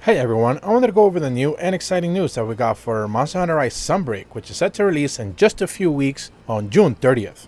Hey everyone, I wanted to go over the new and exciting news that we got for Hunter Rise Sunbreak, which is set to release in just a few weeks on June 30th.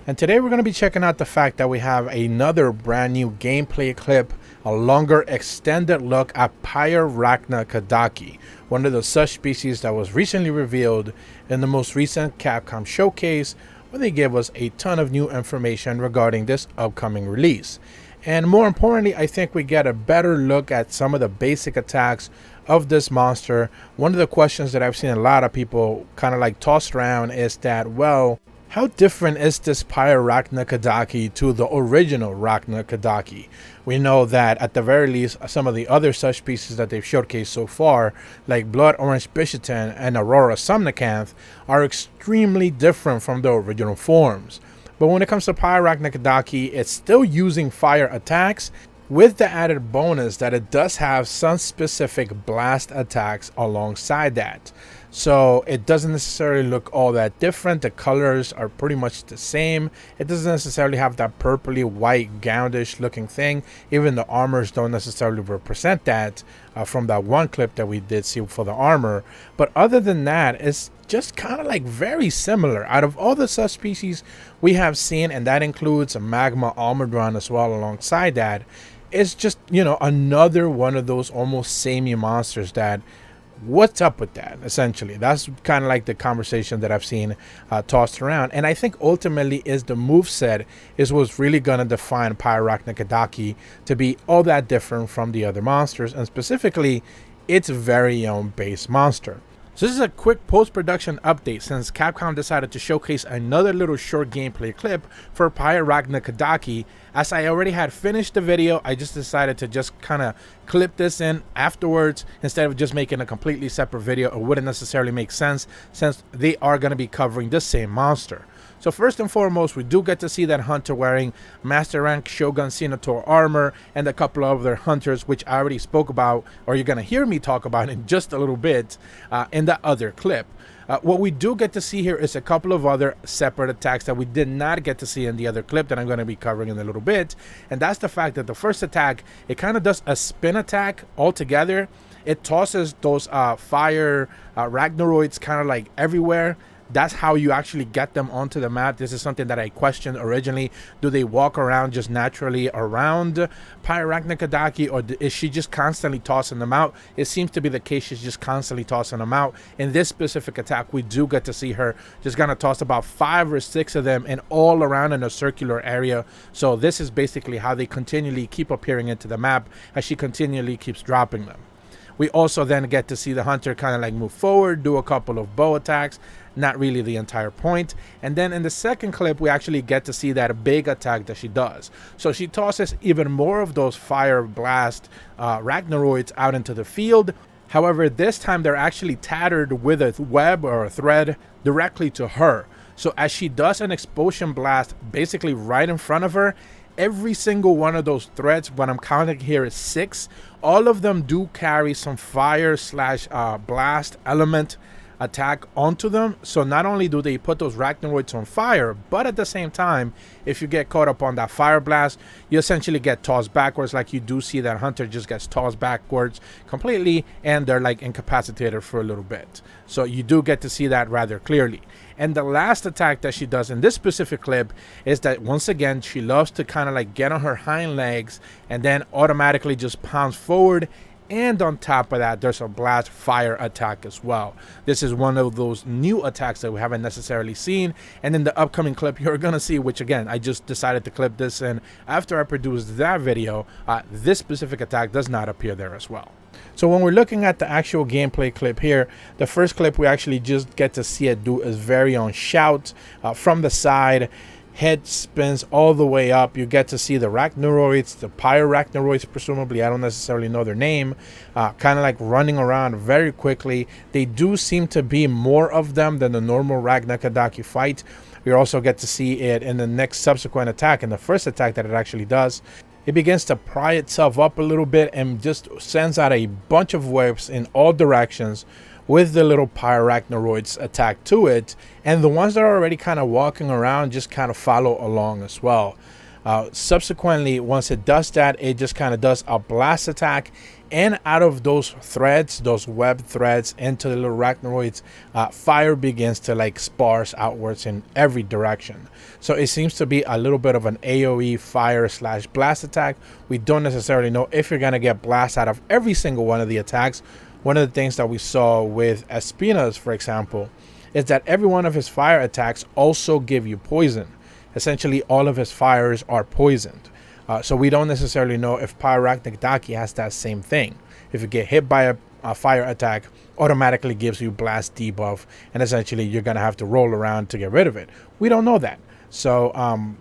And today we're going to be checking out the fact that we have another brand new gameplay clip, a longer extended look at Pyre Rakna Kadaki, one of the such species that was recently revealed in the most recent Capcom showcase, where they gave us a ton of new information regarding this upcoming release. And more importantly, I think we get a better look at some of the basic attacks of this monster. One of the questions that I've seen a lot of people kind of like tossed around is that, well, how different is this Pyre Rakna Kadaki to the original Rakna Kadaki? We know that at the very least, some of the other such species that they've showcased so far, like Blood Orange Bishaten and Aurora Somnicanth, are extremely different from the original forms. But when it comes to Pyre Rakna Kadaki, it's still using fire attacks, with the added bonus that it does have some specific blast attacks alongside that. So it doesn't necessarily look all that different. The colors are pretty much the same. It doesn't necessarily have that purpley white gowndish looking thing. Even the armors don't necessarily represent that from that one clip that we did see for the armor. But other than that, it's just kind of like very similar. Out of all the subspecies we have seen, and that includes a Magma Allmother as well alongside that, it's just, you know, another one of those almost samey monsters that, what's up with that? Essentially, that's kind of like the conversation that I've seen tossed around. And I think ultimately is the moveset is what's really going to define Pyre Rakna Kadaki to be all that different from the other monsters, and specifically its very own base monster. So this is a quick post-production update since Capcom decided to showcase another little short gameplay clip for Pyre Rakna Kadaki. As I already had finished the video, I just decided to just kind of clip this in afterwards instead of just making a completely separate video. It wouldn't necessarily make sense since they are going to be covering the same monster. So first and foremost, we do get to see that hunter wearing Master Rank Shogun Senator armor and a couple of other hunters, which I already spoke about, or you're going to hear me talk about in just a little bit in that other clip. What we do get to see here is a couple of other separate attacks that we did not get to see in the other clip that I'm going to be covering in a little bit. And that's the fact that the first attack, it kind of does a spin attack altogether. It tosses those fire Ragnaroids kind of like everywhere. That's how you actually get them onto the map. This is something that I questioned originally. Do they walk around just naturally around Pyre Rakna Kadaki, or is she just constantly tossing them out? It seems to be the case. She's just constantly tossing them out. In this specific attack, we do get to see her just gonna toss about 5 or 6 of them and all around in a circular area. So this is basically how they continually keep appearing into the map as she continually keeps dropping them. We also then get to see the hunter kind of like move forward, do a couple of bow attacks, not really the entire point. And then in the second clip, we actually get to see that big attack that she does. So she tosses even more of those fire blast Ragnaroids out into the field. However, this time they're actually tattered with a web or a thread directly to her. So as she does an explosion blast basically right in front of her, every single one of those threads, what I'm counting here is 6, all of them do carry some fire slash blast element attack onto them. So not only do they put those Ragnaroids on fire, but at the same time, if you get caught up on that fire blast, you essentially get tossed backwards. Like you do see that hunter just gets tossed backwards completely, and they're like incapacitated for a little bit. So you do get to see that rather clearly. And the last attack that she does in this specific clip is that once again, she loves to kind of like get on her hind legs and then automatically just pounds forward. And on top of that, there's a blast fire attack as well. This is one of those new attacks that we haven't necessarily seen. And in the upcoming clip, you're going to see, which again, I just decided to clip this in after I produced that video. This specific attack does not appear there as well. So when we're looking at the actual gameplay clip here, the first clip we actually just get to see it do its very own shout from the side. Head spins all the way up. You get to see the Ragnaroids, the Pyre Ragnaroids, presumably. I don't necessarily know their name. Kind of like running around very quickly. They do seem to be more of them than the normal Rakna Kadaki fight. We also get to see it in the next subsequent attack, in the first attack that it actually does. It begins to pry itself up a little bit and just sends out a bunch of webs in all directions, with the little Pyre Ragnaroids attack to it, and the ones that are already kind of walking around just kind of follow along as well. Subsequently, once it does that, it just kind of does a blast attack, and out of those threads, those web threads into the little arachnoids, fire begins to like sparse outwards in every direction. So it seems to be a little bit of an AoE fire slash blast attack. We don't necessarily know if you're going to get blast out of every single one of the attacks. One of the things that we saw with Espina's, for example, is that every one of his fire attacks also give you poison. Essentially, all of his fires are poisoned. So we don't necessarily know if Pyre Rakna Kadaki has that same thing. If you get hit by a fire attack, automatically gives you blast debuff, and essentially you're going to have to roll around to get rid of it. We don't know that. So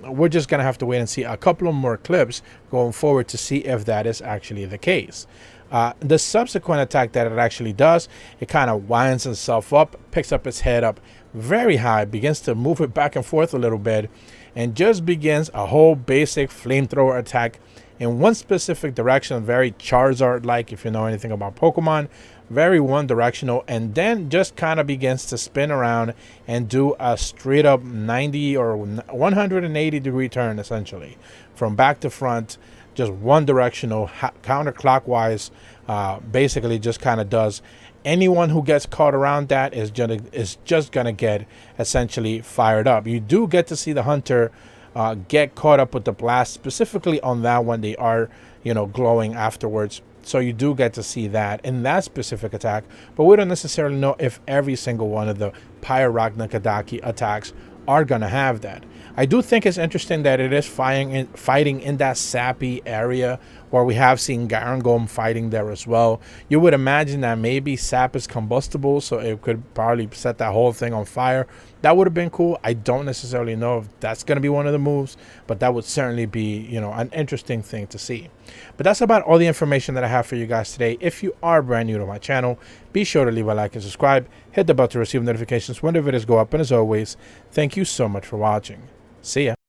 we're just going to have to wait and see a couple of more clips going forward to see if that is actually the case. The subsequent attack that it actually does, it kind of winds itself up, picks up its head up very high, begins to move it back and forth a little bit, and just begins a whole basic flamethrower attack in one specific direction, very Charizard-like if you know anything about Pokemon, very one directional, and then just kind of begins to spin around and do a straight up 90 or 180 degree turn, essentially from back to front, just one directional, counterclockwise. Basically just kind of does. Anyone who gets caught around that is just gonna get essentially fired up. You do get to see the hunter get caught up with the blast, specifically on that one. They are, you know, glowing afterwards, so you do get to see that in that specific attack. But we don't necessarily know if every single one of the Pyre Rakna Kadaki attacks are gonna have that. I do think it's interesting that it is fighting in that sappy area where we have seen Garangom fighting there as well. You would imagine that maybe sap is combustible, so it could probably set that whole thing on fire. That would have been cool. I don't necessarily know if that's going to be one of the moves, but that would certainly be, you know, an interesting thing to see. But that's about all the information that I have for you guys today. If you are brand new to my channel, be sure to leave a like and subscribe. Hit the bell to receive notifications when the videos go up. And as always, thank you so much for watching. See ya.